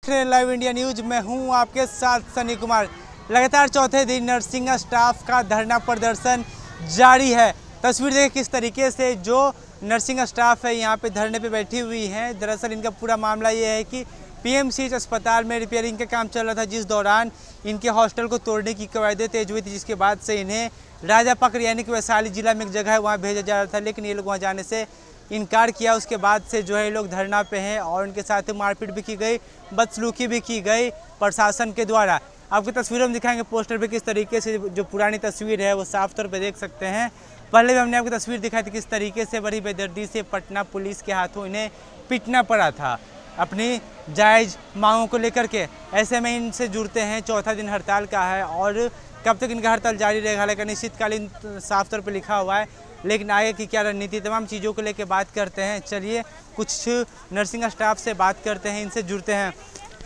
देख रहे हैं लाइव इंडिया न्यूज। मैं हूं आपके साथ सनी कुमार। लगातार चौथे दिन नर्सिंग स्टाफ का धरना प्रदर्शन जारी है। तस्वीर देखें किस तरीके से जो नर्सिंग स्टाफ है यहाँ पे धरने पे बैठी हुई हैं। दरअसल इनका पूरा मामला ये है कि पीएमसीएच अस्पताल में रिपेयरिंग का काम चल रहा था, जिस दौरान इनके हॉस्टल को तोड़ने की कवायदें तेज हुई थी, जिसके बाद से इन्हें राजापाकर यानी कि वैशाली जिला में एक जगह है वहाँ भेजा जा रहा था, लेकिन ये लोग वहाँ जाने से इनकार किया। उसके बाद से जो है ये लोग धरना पे हैं और उनके साथ मारपीट भी की गई, बदसलूकी भी की गई प्रशासन के द्वारा। आपकी तस्वीरों में दिखाएंगे पोस्टर पे किस तरीके से जो पुरानी तस्वीर है वो साफ तौर पे देख सकते हैं। पहले भी हमने आपको तस्वीर दिखाई थी किस तरीके से बड़ी बेदर्दी से पटना पुलिस के हाथों इन्हें पीटना पड़ा था अपनी जायज़ मांगों को लेकर के। ऐसे में इनसे जुड़ते हैं, चौथा दिन हड़ताल का है और कब तक इनका हड़ताल जारी रहेगा, हालांकि अनिश्चितकालीन साफ तौर पर लिखा हुआ है, लेकिन आगे की क्या रणनीति, तमाम चीज़ों को लेकर बात करते हैं। चलिए कुछ नर्सिंग स्टाफ से बात करते हैं, इनसे जुड़ते हैं।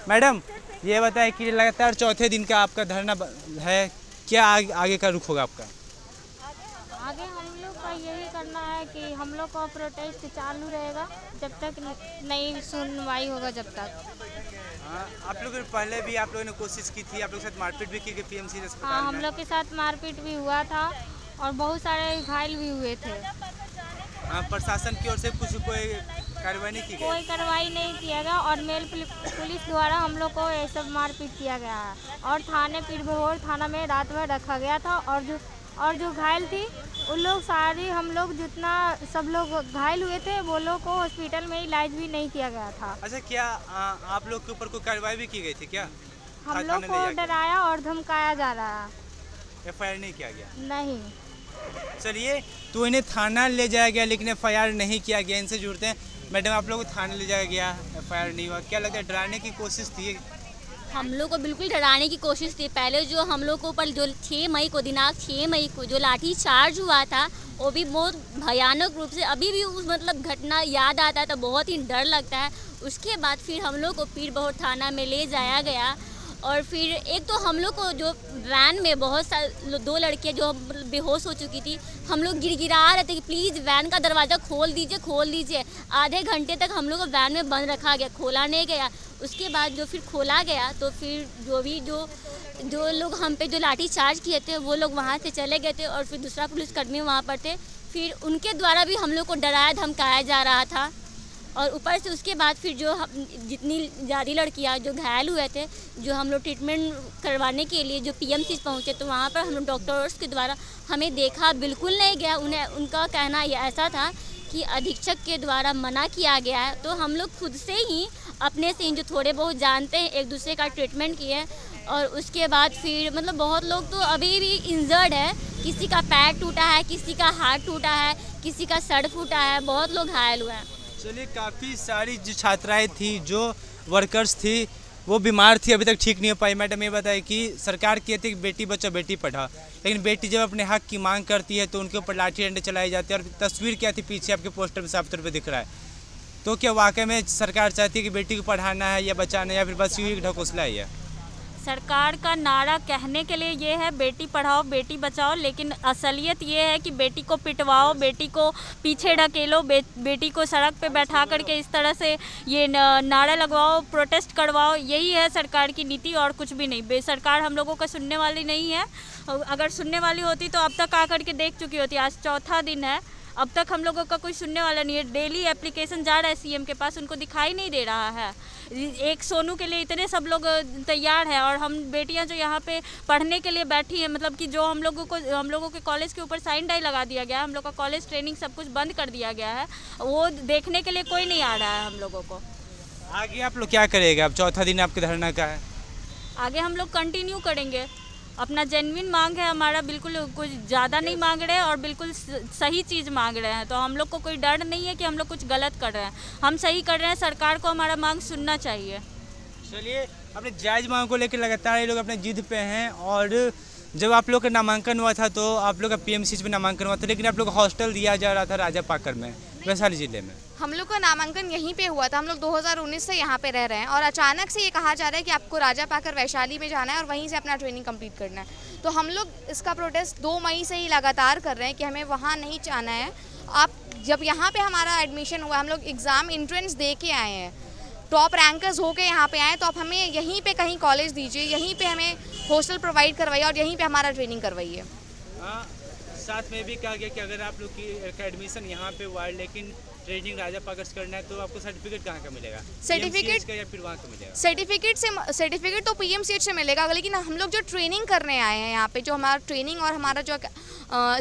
मैडम ये बताएं कि लगातार चौथे दिन का आपका धरना है, क्या आगे का रुख होगा आपका? आगे हम लोग का यही करना है कि हम लोग का प्रोटेस्ट चालू रहेगा जब तक नई सुनवाई होगा, जब तक। आप लोग पहले भी आप लोगों ने कोशिश की थी, आप लोग के साथ मारपीट भी की गई पीएमसीएच अस्पताल में? हाँ, हम लोग के साथ मारपीट भी हुआ था और बहुत सारे घायल भी हुए थे। प्रशासन की ओर से कोई कार्रवाई नहीं की गई? कोई कार्रवाई नहीं किया गया और मेल पुलिस द्वारा हम लोग को ये सब मारपीट किया गया है और थाने पीरबहोर थाना में रात भर रखा गया था। और जो घायल थी उन लोग सारी, हम लोग जितना सब लोग घायल हुए थे वो लोग को हॉस्पिटल में इलाज भी नहीं किया गया था। अच्छा, क्या आप लोग के ऊपर कोई कार्रवाई भी की गई थी क्या? हम लोग को डराया और धमकाया जा रहा है। एफआईआर नहीं किया गया? नहीं। चलिए, तो इन्हें थाना ले जाया गया लेकिन एफआईआर नहीं किया गया। इनसे जुड़ते हैं। मैडम आप लोग को थाने ले जाया गया, एफआईआर नहीं हुआ, क्या लगता है डराने की कोशिश थी? हम लोग को बिल्कुल डराने की कोशिश थी। पहले जो हम लोग को ऊपर जो 6 मई को दिनांक 6 मई को जो लाठी चार्ज हुआ था वो भी बहुत भयानक रूप से अभी भी उस घटना याद आता है तो बहुत ही डर लगता है। उसके बाद फिर हम लोग को पीरबहोर थाना में ले जाया गया और फिर एक तो हम लोग को जो वैन में बहुत सारे 2 लड़कियाँ जो बेहोश हो चुकी थी, हम लोग गिरा रहे थे कि प्लीज़ वैन का दरवाज़ा खोल दीजिए। आधे घंटे तक हम लोग को वैन में बंद रखा गया, खोला नहीं गया। उसके बाद जो फिर खोला गया तो फिर जो लोग हम पे जो लाठी चार्ज किए थे वो लोग वहाँ से चले गए थे और फिर दूसरा पुलिसकर्मी वहाँ पर थे। फिर उनके द्वारा भी हम लोग को डराया धमकाया जा रहा था और ऊपर से उसके बाद फिर जो जितनी ज़्यादा लड़कियाँ जो घायल हुए थे, जो हम लोग ट्रीटमेंट करवाने के लिए जो पीएमसीएच पहुँचे तो वहाँ पर हम लोग डॉक्टर्स के द्वारा हमें देखा बिल्कुल नहीं गया। उनका कहना ये ऐसा था कि अधीक्षक के द्वारा मना किया गया है। तो हम लोग खुद से ही अपने से जो थोड़े बहुत जानते हैं एक दूसरे का ट्रीटमेंट किए और उसके बाद फिर बहुत लोग तो अभी भी इंजर्ड है। किसी का पैर टूटा है, किसी का हाथ टूटा है, किसी का सर फूटा है, बहुत लोग घायल हुए हैं। चलिए, काफ़ी सारी जो छात्राएं थी, जो वर्कर्स थी, वो बीमार थी, अभी तक ठीक नहीं हो पाई। मैडम ये बताए कि सरकार कहती है कि बेटी बचाओ बेटी पढ़ाओ, लेकिन बेटी जब अपने हक की मांग करती है तो उनके ऊपर लाठी डंडे चलाए जाते हैं। और तस्वीर क्या थी पीछे आपके पोस्टर में साफ तौर पर दिख रहा है, तो क्या वाकई में सरकार चाहती है कि बेटी को पढ़ाना है या बचाना है या फिर बस यूँ ही ढकोसला ही है? सरकार का नारा कहने के लिए ये है बेटी पढ़ाओ बेटी बचाओ, लेकिन असलियत ये है कि बेटी को पिटवाओ, बेटी को पीछे ढकेलो, बेटी को सड़क पे बैठा करके इस तरह से ये नारा लगवाओ, प्रोटेस्ट करवाओ। यही है सरकार की नीति और कुछ भी नहीं। सरकार हम लोगों का सुनने वाली नहीं है। अगर सुनने वाली होती तो अब तक आकर के देख चुकी होती। आज चौथा दिन है, अब तक हम लोगों का कोई सुनने वाला नहीं है। डेली एप्लीकेशन जा रहा है सीएम के पास, उनको दिखाई नहीं दे रहा है। एक सोनू के लिए इतने सब लोग तैयार हैं और हम बेटियां जो यहाँ पे पढ़ने के लिए बैठी हैं, कि जो हम लोगों के कॉलेज के ऊपर साइन डाई लगा दिया गया है, हम लोग का कॉलेज ट्रेनिंग सब कुछ बंद कर दिया गया है, वो देखने के लिए कोई नहीं आ रहा है हम लोगों को। आगे आप लोग क्या करेगा? अब चौथा दिन आपके धरना का है। आगे हम लोग कंटिन्यू करेंगे। अपना जेन्युइन मांग है हमारा, बिल्कुल कुछ ज़्यादा नहीं मांग रहे हैं और बिल्कुल सही चीज़ मांग रहे हैं। तो हम लोग को कोई डर नहीं है कि हम लोग कुछ गलत कर रहे हैं, हम सही कर रहे हैं। सरकार को हमारा मांग सुनना चाहिए। चलिए, अपने जायज़ मांग को लेकर लगातार ये लोग अपने जिद पे हैं। और जब आप लोग का नामांकन हुआ था तो आप लोग का पीएमसीएच में नामांकन हुआ था, लेकिन आप लोग को हॉस्टल दिया जा रहा था राजापाकर में, वैशाली जिले में। हम लोग का नामांकन यहीं पे हुआ था। हम लोग 2019 से यहाँ पे रह रहे हैं और अचानक से ये कहा जा रहा है कि आपको राजापाकर वैशाली में जाना है और वहीं से अपना ट्रेनिंग कंप्लीट करना है। तो हम लोग इसका प्रोटेस्ट 2 मई से ही लगातार कर रहे हैं कि हमें वहाँ नहीं जाना है। आप जब यहाँ पे हमारा एडमिशन हुआ, हम लोग एग्ज़ाम एंट्रेंस दे के आए हैं, टॉप रैंकर्स होके यहाँ पे आए, तो आप हमें यहीं पे कहीं कॉलेज दीजिए, यहीं पे हमें हॉस्टल प्रोवाइड करवाइए और यहीं पे हमारा ट्रेनिंग करवाइए। साथ में भी कहा गया कि अगर आप लोग की एडमिशन यहाँ पे हुआ है लेकिन ट्रेनिंग राजा पाकर्स करना है तो आपको सर्टिफिकेट कहाँ का मिलेगा? सर्टिफिकेट का या फिर वहाँ का मिलेगा? सर्टिफिकेट तो पीएमसीएच से मिलेगा, लेकिन हम लोग जो ट्रेनिंग करने आए हैं यहाँ पे, जो हमारा ट्रेनिंग और हमारा जो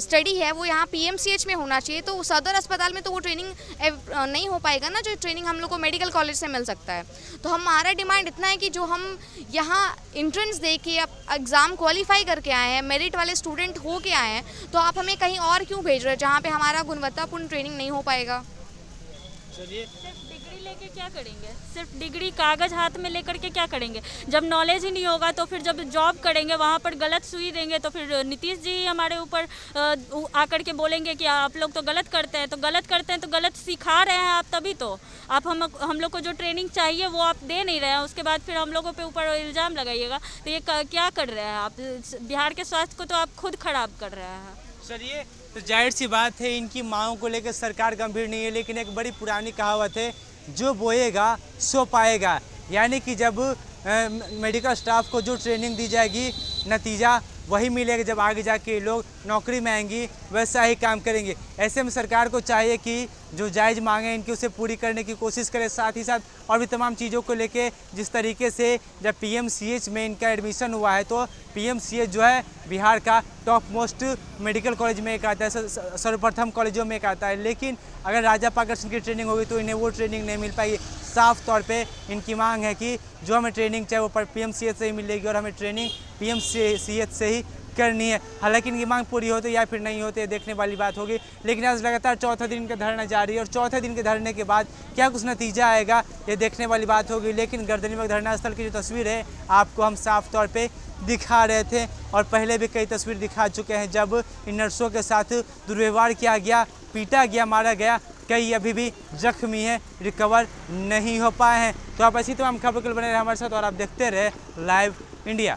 स्टडी है वो यहाँ पीएमसीएच में होना चाहिए। तो सदर अस्पताल में तो वो ट्रेनिंग नहीं हो पाएगा ना, जो ट्रेनिंग हम लोग को मेडिकल कॉलेज से मिल सकता है। तो हमारा डिमांड इतना है कि जो हम यहाँ इंट्रेंस दे के एग्ज़ाम क्वालिफाई करके आए हैं, मेरिट वाले स्टूडेंट हो के आए हैं, तो आप हमें कहीं और क्यों भेज रहे हैं जहाँ पे हमारा गुणवत्तापूर्ण ट्रेनिंग नहीं हो पाएगा। चलिए, सिर्फ डिग्री लेके क्या करेंगे? सिर्फ डिग्री कागज़ हाथ में लेकर के क्या करेंगे? जब नॉलेज ही नहीं होगा तो फिर जब जॉब करेंगे वहाँ पर गलत सुई देंगे तो फिर नीतीश जी हमारे ऊपर आकर के बोलेंगे कि आप लोग तो गलत करते हैं, तो गलत सिखा रहे हैं आप, तभी तो आप हम लोग को जो ट्रेनिंग चाहिए वो आप दे नहीं रहे हैं। उसके बाद फिर हम लोगों पे ऊपर इल्ज़ाम लगाइएगा, तो ये क्या कर रहे हैं आप? बिहार के स्वास्थ्य को तो आप खुद खराब कर रहे हैं। चलिए, तो जाहिर सी बात है इनकी मांगों को लेकर सरकार गंभीर नहीं है, लेकिन एक बड़ी पुरानी कहावत है, जो बोएगा सो पाएगा। यानी कि जब मेडिकल स्टाफ को जो ट्रेनिंग दी जाएगी नतीजा वही मिलेगा, जब आगे जाके लोग नौकरी में आएंगी वैसा ही काम करेंगे। ऐसे में सरकार को चाहिए कि जो जायज़ मांगे इनकी उसे पूरी करने की कोशिश करे, साथ ही साथ और भी तमाम चीज़ों को लेके जिस तरीके से जब पीएमसीएच में इनका एडमिशन हुआ है, तो पीएमसीएच जो है बिहार का टॉप मोस्ट मेडिकल कॉलेज में एक आता है, सर्वप्रथम कॉलेजों में एक आता है। लेकिन अगर राजा पाकर्स की ट्रेनिंग होगी तो इन्हें वो ट्रेनिंग नहीं मिल पाएगी। साफ तौर पे इनकी मांग है कि जो हमें ट्रेनिंग चाहे वो पीएमसीएच से ही मिलेगी और हमें ट्रेनिंग पीएमसीएच से ही करनी है। हालांकि इनकी मांग पूरी होती या फिर नहीं होती देखने वाली बात होगी। लेकिन आज लगातार चौथे दिन का धरना जारी है और चौथे दिन के धरने के बाद क्या कुछ नतीजा आएगा ये देखने वाली बात होगी। लेकिन गर्दनीबाग धरना स्थल की जो तस्वीर है आपको हम साफ तौर पे दिखा रहे थे और पहले भी कई तस्वीर दिखा चुके हैं जब इन नर्सों के साथ दुर्व्यवहार किया गया, पीटा गया, मारा गया। कई अभी भी जख्मी हैं, रिकवर नहीं हो पाए हैं। तो आप ऐसी तमाम खबरों के लिए बने रहे हमारे साथ और आप देखते रहे लाइव इंडिया।